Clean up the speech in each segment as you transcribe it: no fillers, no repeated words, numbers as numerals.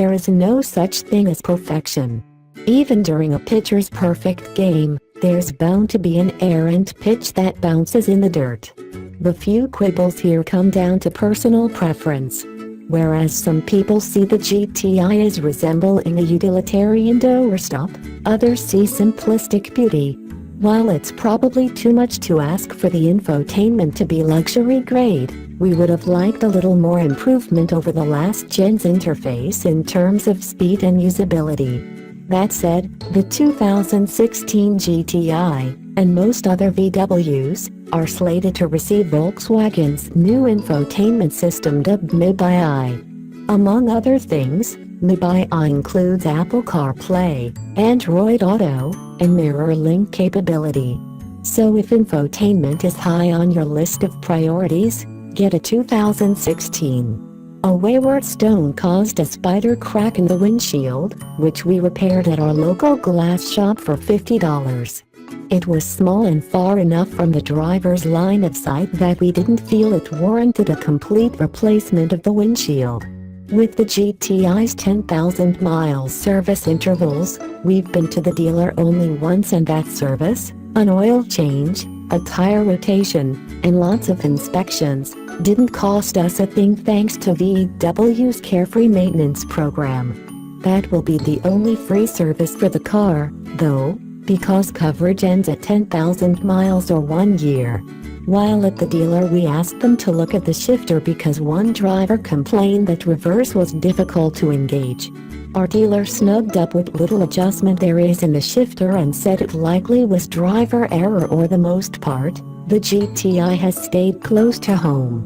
there is no such thing as perfection. Even during a pitcher's perfect game, there's bound to be an errant pitch that bounces in the dirt. The few quibbles here come down to personal preference. Whereas some people see the GTI as resembling a utilitarian doorstop, others see simplistic beauty. While it's probably too much to ask for the infotainment to be luxury grade, we would have liked a little more improvement over the last gen's interface in terms of speed and usability. That said, the 2016 GTI, and most other VWs, are slated to receive Volkswagen's new infotainment system dubbed MIBI. Among other things, MIBI includes Apple CarPlay, Android Auto, and mirror link capability. So if infotainment is high on your list of priorities, get a 2016. A wayward stone caused a spider crack in the windshield, which we repaired at our local glass shop for $50. It was small and far enough from the driver's line of sight that we didn't feel it warranted a complete replacement of the windshield. With the GTI's 10,000 miles service intervals, we've been to the dealer only once, and that service, an oil change, a tire rotation, and lots of inspections, didn't cost us a thing thanks to VW's Carefree Maintenance program. That will be the only free service for the car, though, because coverage ends at 10,000 miles or 1 year. While at the dealer we asked them to look at the shifter because one driver complained that reverse was difficult to engage. Our dealer snugged up what little adjustment there is in the shifter and said it likely was driver error or the most part, the GTI has stayed close to home.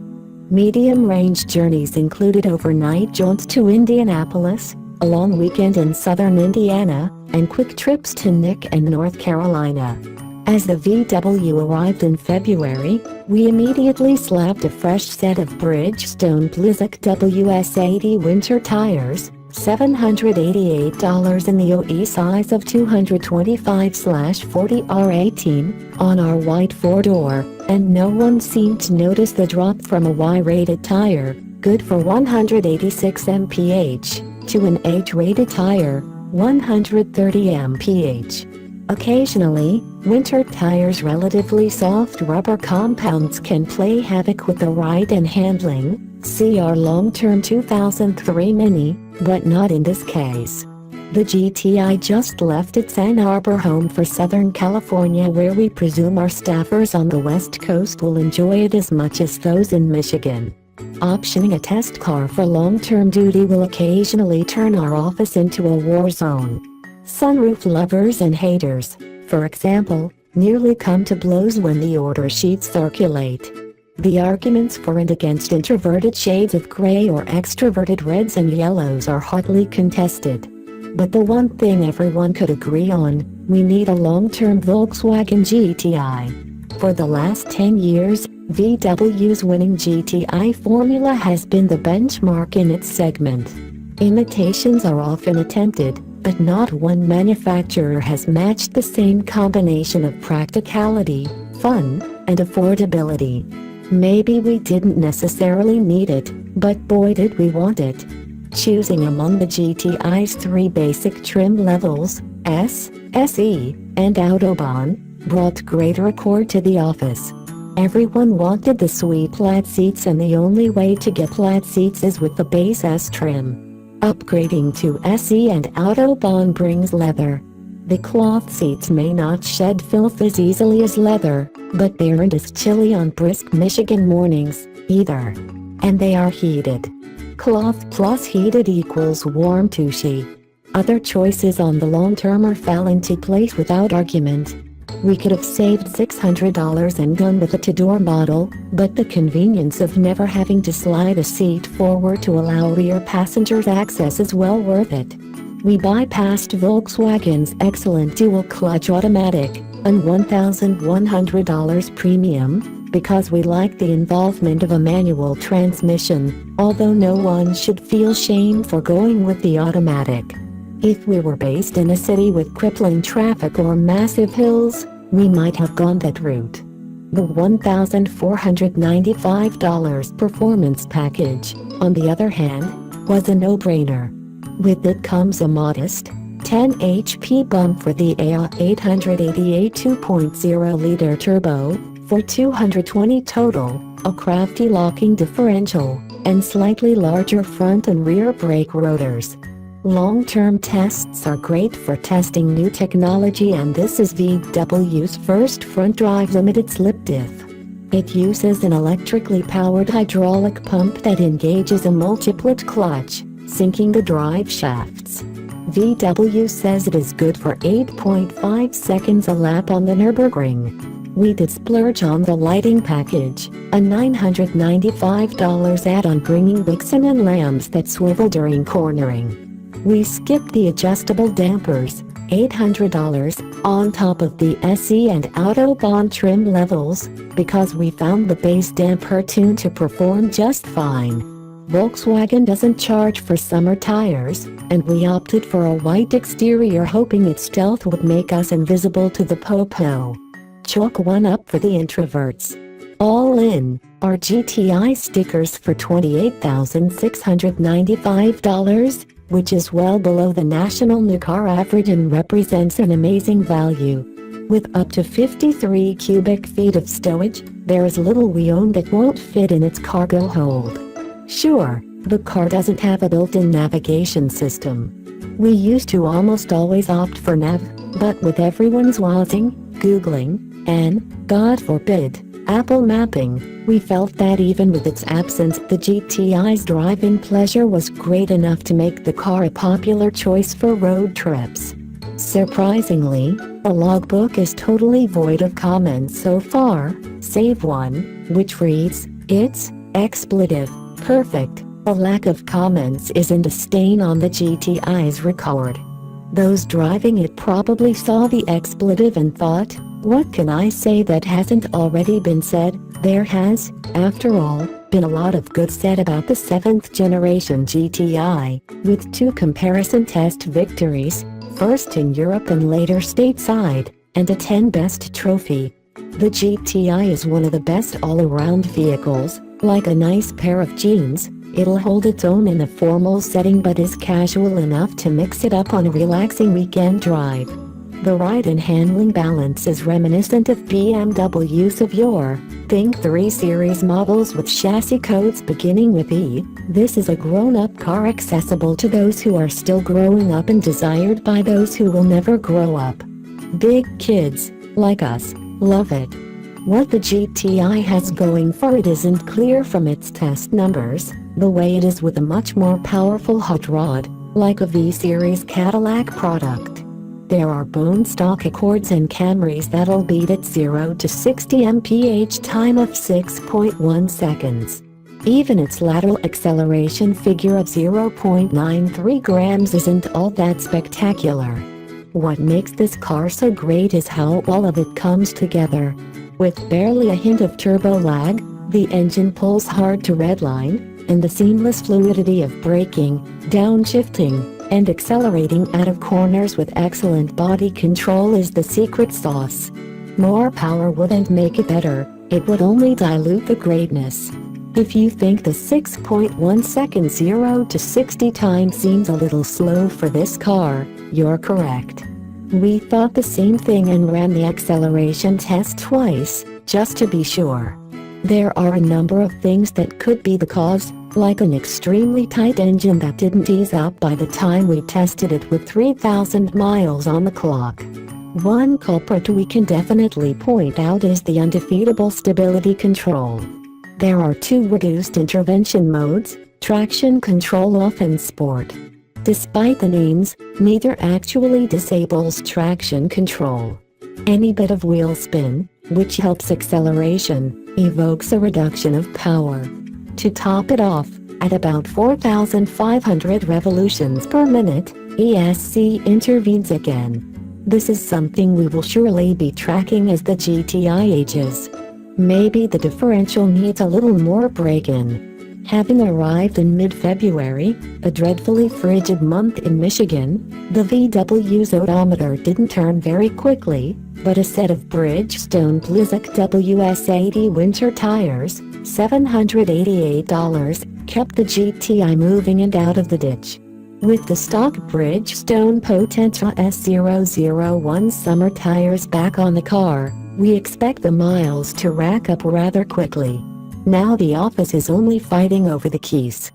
Medium-range journeys included overnight jaunts to Indianapolis, a long weekend in southern Indiana, and quick trips to Nick and North Carolina. As the VW arrived in February, we immediately slapped a fresh set of Bridgestone Blizzak WS80 winter tires, $788 in the OE size of 225/40R18, on our white four-door, and no one seemed to notice the drop from a Y-rated tire, good for 186 mph, to an H-rated tire, 130 mph. Occasionally, winter tires' relatively soft rubber compounds can play havoc with the ride and handling, see our long-term 2003 Mini, but not in this case. The GTI just left its Ann Arbor home for Southern California, where we presume our staffers on the West Coast will enjoy it as much as those in Michigan. Optioning a test car for long-term duty will occasionally turn our office into a war zone. Sunroof lovers and haters, for example, nearly come to blows when the order sheets circulate. The arguments for and against introverted shades of gray or extroverted reds and yellows are hotly contested. But the one thing everyone could agree on, we need a long-term Volkswagen GTI. For the last 10 years, VW's winning GTI formula has been the benchmark in its segment. Imitations are often attempted, but not one manufacturer has matched the same combination of practicality, fun, and affordability. Maybe we didn't necessarily need it, but boy did we want it. Choosing among the GTI's 3 basic trim levels, S, SE, and Autobahn, brought greater accord to the office. Everyone wanted the sweet plaid seats, and the only way to get plaid seats is with the base S trim. Upgrading to SE and Autobahn brings leather. The cloth seats may not shed filth as easily as leather, but they aren't as chilly on brisk Michigan mornings, either. And they are heated. Cloth plus heated equals warm tushy. Other choices on the long term fell into place without argument. We could have saved $600 and gone with a two-door model, but the convenience of never having to slide a seat forward to allow rear passengers access is well worth it. We bypassed Volkswagen's excellent dual-clutch automatic, and $1,100 premium, because we like the involvement of a manual transmission, although no one should feel shame for going with the automatic. If we were based in a city with crippling traffic or massive hills, we might have gone that route. The $1,495 performance package, on the other hand, was a no-brainer. With it comes a modest 10 HP bump for the AI 888 2.0-liter turbo, for 220 total, a crafty locking differential, and slightly larger front and rear brake rotors. Long-term tests are great for testing new technology, and this is VW's first front-drive limited slip diff. It uses an electrically powered hydraulic pump that engages a multiplet clutch, sinking the drive shafts. VW says it is good for 8.5 seconds a lap on the Nürburgring. We did splurge on the lighting package, a $995 add-on bringing Vixen and lamps that swivel during cornering. We skipped the adjustable dampers, $800, on top of the SE and autobahn trim levels, because we found the base damper tune to perform just fine. Volkswagen doesn't charge for summer tires, and we opted for a white exterior hoping its stealth would make us invisible to the popo. Chalk one up for the introverts. All in, our GTI stickers for $28,695, which is well below the national new car average and represents an amazing value. With up to 53 cubic feet of stowage, there is little we own that won't fit in its cargo hold. Sure, the car doesn't have a built-in navigation system. We used to almost always opt for nav, but with everyone's wazing, Googling, and, God forbid, Apple mapping, we felt that even with its absence, the GTI's driving pleasure was great enough to make the car a popular choice for road trips. Surprisingly, the logbook is totally void of comments so far, save one, which reads, "It's expletive perfect." A lack of comments isn't a stain on the GTI's record. Those driving it probably saw the expletive and thought, what can I say that hasn't already been said? There has, after all, been a lot of good said about the 7th generation GTI, with 2 comparison test victories, first in Europe and later stateside, and a 10 best trophy. The GTI is one of the best all-around vehicles, like a nice pair of jeans. It'll hold its own in a formal setting but is casual enough to mix it up on a relaxing weekend drive. The ride and handling balance is reminiscent of BMW's of yore. Think 3 Series models with chassis codes beginning with E. This is a grown-up car accessible to those who are still growing up and desired by those who will never grow up. Big kids, like us, love it. What the GTI has going for it isn't clear from its test numbers, the way it is with a much more powerful hot rod, like a V-Series Cadillac product. There are bone stock Accords and Camrys that'll beat at 0 to 60 mph time of 6.1 seconds. Even its lateral acceleration figure of 0.93 grams isn't all that spectacular. What makes this car so great is how all of it comes together. With barely a hint of turbo lag, the engine pulls hard to redline, and the seamless fluidity of braking, downshifting, and accelerating out of corners with excellent body control is the secret sauce. More power wouldn't make it better, it would only dilute the greatness. If you think the 6.1 second 0 to 60 time seems a little slow for this car, you're correct. We thought the same thing and ran the acceleration test twice, just to be sure. There are a number of things that could be the cause, like an extremely tight engine that didn't ease up by the time we tested it with 3,000 miles on the clock. One culprit we can definitely point out is the undefeatable stability control. There are 2 reduced intervention modes, traction control off and sport. Despite the names, neither actually disables traction control. Any bit of wheel spin, which helps acceleration, evokes a reduction of power. To top it off, at about 4,500 revolutions per minute, ESC intervenes again. This is something we will surely be tracking as the GTI ages. Maybe the differential needs a little more break-in. Having arrived in mid-February, a dreadfully frigid month in Michigan, the VW's odometer didn't turn very quickly, but a set of Bridgestone Blizzak WS80 winter tires, $788, kept the GTI moving and out of the ditch. With the stock Bridgestone Potenza S001 summer tires back on the car, we expect the miles to rack up rather quickly. Now the office is only fighting over the keys.